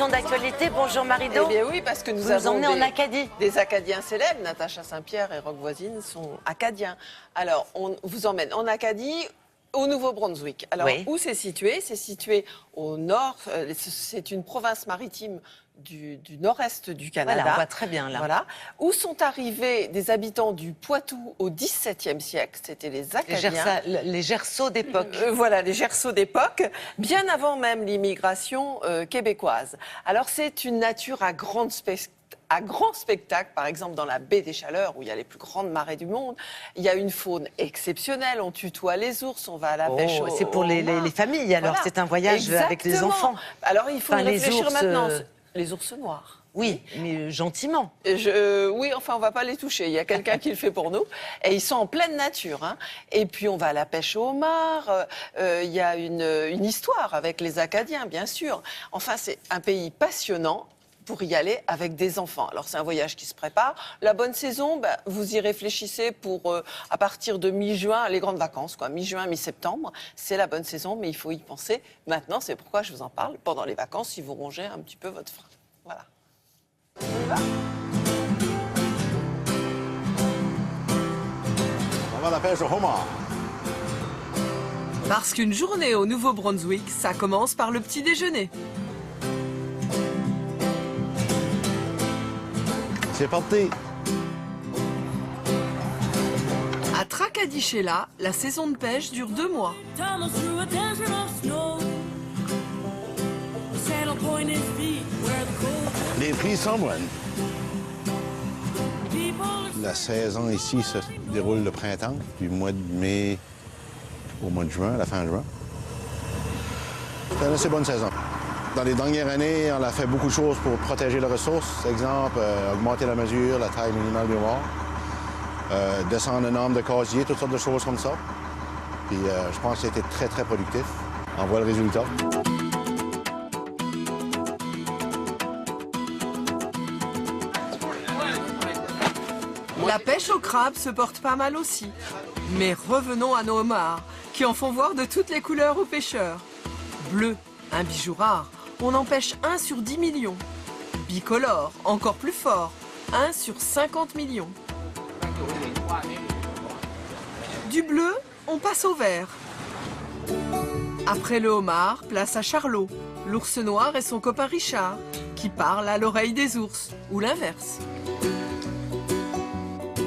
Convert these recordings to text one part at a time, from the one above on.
question d'actualité. Bonjour Marido. Eh bien oui, parce que nous Vous avons emmenez en Acadie. des Acadiens célèbres. Natacha Saint-Pierre et Roch Voisine sont Acadiens. Alors, on vous emmène en Acadie, au Nouveau-Brunswick. Alors, Oui. où c'est situé? C'est situé au nord. C'est une province maritime du nord-est du Canada. Voilà, on voit très bien là. Voilà. Où sont arrivés des habitants du Poitou au XVIIe siècle. C'était les Acadiens. Les gerceaux d'époque. Voilà, les gerceaux d'époque, bien avant même l'immigration québécoise. Alors, c'est une nature à grand spectacle, par exemple dans la baie des Chaleurs, où il y a les plus grandes marées du monde. Il y a une faune exceptionnelle, on tutoie les ours, on va à la pêche au C'est pour les familles, alors Voilà. c'est un voyage avec les Exactement. enfants. Alors, il faut y les réfléchir ours, maintenant. Les ours noirs. Oui, mais gentiment. Oui, enfin, on va pas les toucher. Il y a quelqu'un qui le fait pour nous. Et ils sont en pleine nature. Hein. Et puis, on va à la pêche au homard. Il y a une histoire avec les Acadiens, bien sûr. Enfin, c'est un pays passionnant pour y aller avec des enfants. Alors, c'est un voyage qui se prépare. La bonne saison, vous y réfléchissez pour, à partir de mi-juin, les grandes vacances, quoi. Mi-juin, mi-septembre, c'est la bonne saison, mais il faut y penser maintenant. C'est pourquoi je vous en parle pendant les vacances, si vous rongez un petit peu votre frein. Voilà. On y va. On va à la pêche au homard. Parce qu'une journée au Nouveau-Brunswick, ça commence par le petit déjeuner. C'est parti. À Tracadie-Sheila, la saison de pêche dure 2 mois. Les prix sont bonnes. La saison ici se déroule le printemps, du mois de mai au mois de juin, à la fin juin. C'est une assez bonne saison. Dans les dernières années, on a fait beaucoup de choses pour protéger les ressources. Exemple, augmenter la mesure, la taille minimale du homard, descendre le nombre de casiers, toutes sortes de choses comme ça. Puis je pense que c'était très, très productif. On voit le résultat. La pêche au crabe se porte pas mal aussi. Mais revenons à nos homards, qui en font voir de toutes les couleurs aux pêcheurs. Bleu, un bijou rare, on en pêche 1 sur 10 millions. Bicolore, encore plus fort, 1 sur 50 millions. Du bleu, on passe au vert. Après le homard, place à Charlot, l'ours noir et son copain Richard, qui parlent à l'oreille des ours, ou l'inverse.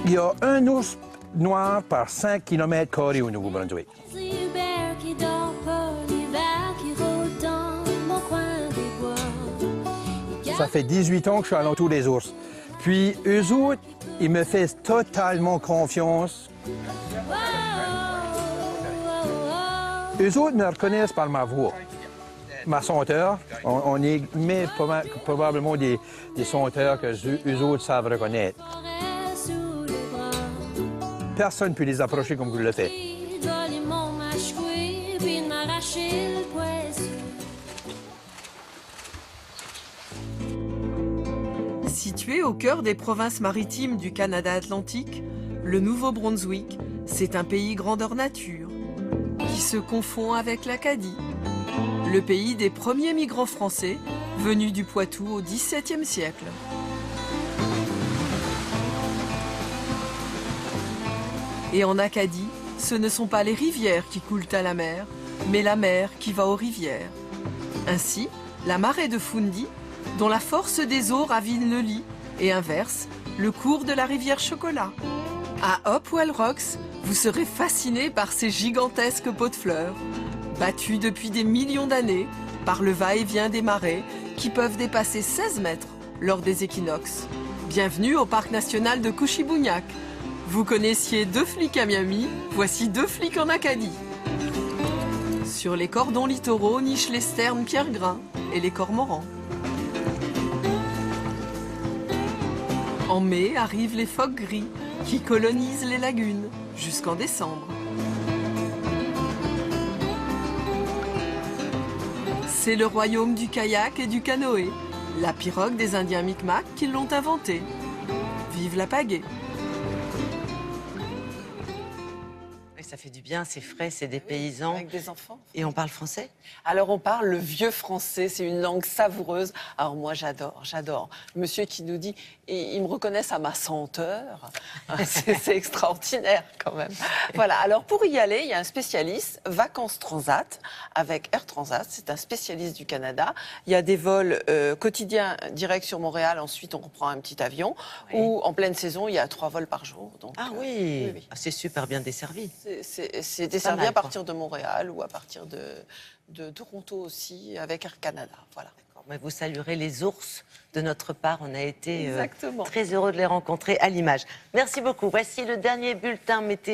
Il y a un ours noir par 5 km² au Nouveau-Brunswick. Ça fait 18 ans que je suis alentour des ours. Puis eux autres, ils me font totalement confiance. Eux autres me reconnaissent par ma voix. Ma senteur, on est mais probablement des senteurs que eux autres savent reconnaître. Personne ne peut les approcher comme vous le faites. Situé au cœur des provinces maritimes du Canada atlantique, le Nouveau-Brunswick, c'est un pays grandeur nature, qui se confond avec l'Acadie, le pays des premiers migrants français venus du Poitou au XVIIe siècle. Et en Acadie, ce ne sont pas les rivières qui coulent à la mer, mais la mer qui va aux rivières. Ainsi, la marée de Fundy, dont la force des eaux ravine le lit, et inverse, le cours de la rivière Chocolat. À Hopewell Rocks, vous serez fasciné par ces gigantesques pots de fleurs, battus depuis des millions d'années par le va-et-vient des marées qui peuvent dépasser 16 mètres lors des équinoxes. Bienvenue au parc national de Couchibougnac'h. Vous connaissiez 2 flics à Miami, voici 2 flics en Acadie. Sur les cordons littoraux nichent les sternes pierre-grain et les cormorans. En mai arrivent les phoques gris qui colonisent les lagunes jusqu'en décembre. C'est le royaume du kayak et du canoë, la pirogue des Indiens Micmac qui l'ont inventé. Vive la pagaie! ça fait du bien, c'est frais, c'est des paysans. Avec des enfants. Et on parle français? Alors on parle le vieux français, c'est une langue savoureuse. Alors moi j'adore. Monsieur qui nous dit, et ils me reconnaissent à ma senteur, c'est extraordinaire quand même. Voilà, alors pour y aller, il y a un spécialiste, Vacances Transat, avec Air Transat, c'est un spécialiste du Canada. Il y a des vols quotidiens direct sur Montréal, ensuite on reprend un petit avion, ou en pleine saison, il y a 3 vols par jour. Donc, Ah oui, oui. Ah, c'est super bien desservi. C'est desservi mal, à quoi. partir de Montréal ou à partir de Toronto aussi, avec Air Canada. Voilà. Mais vous saluerez les ours de notre part. On a été Exactement. très heureux de les rencontrer à l'image. Merci beaucoup. Voici le dernier bulletin météo.